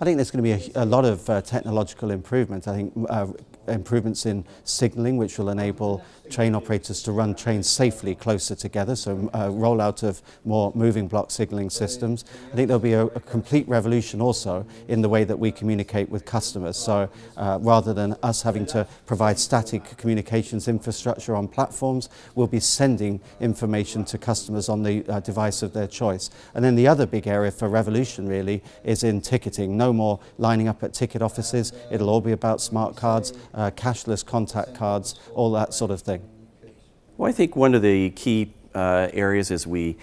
I think there's going to be a lot of technological improvements. I think improvements in signalling, which will enable train operators to run trains safely closer together, so rollout of more moving block signalling systems. I think there'll be a complete revolution also in the way that we communicate with customers. So rather than us having to provide static communications infrastructure on platforms, we'll be sending information to customers on the device of their choice. And then the other big area for revolution really is in ticketing. No more lining up at ticket offices. It'll all be about smart cards, cashless contact cards, all that sort of thing. Well, I think one of the key areas is we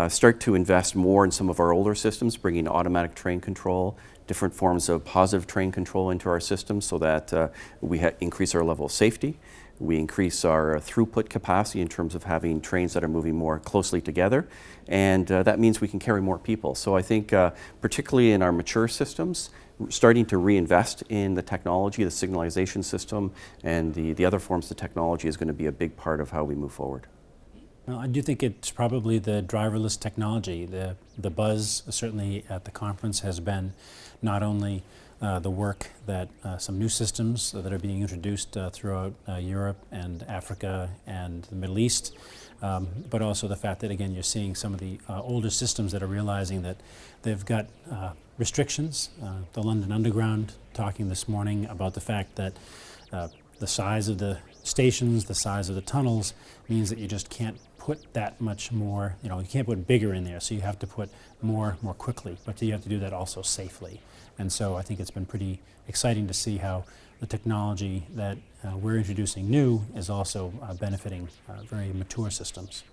start to invest more in some of our older systems, bringing automatic train control, different forms of positive train control into our systems so that we increase our level of safety. We increase our throughput capacity in terms of having trains that are moving more closely together, and that means we can carry more people. So I think particularly in our mature systems, starting to reinvest in the technology, the signalization system, and the other forms of technology is going to be a big part of how we move forward. Well, I do think it's probably the driverless technology. The buzz certainly at the conference has been not only the work that some new systems that are being introduced throughout Europe and Africa and the Middle East, but also the fact that, again, you're seeing some of the older systems that are realizing that they've got restrictions. The London Underground talking this morning about the fact that the size of the stations, the size of the tunnels means that you just can't put that much more, you can't put bigger in there, so you have to put more quickly, but you have to do that also safely. And so I think it's been pretty exciting to see how the technology that we're introducing new is also benefiting very mature systems.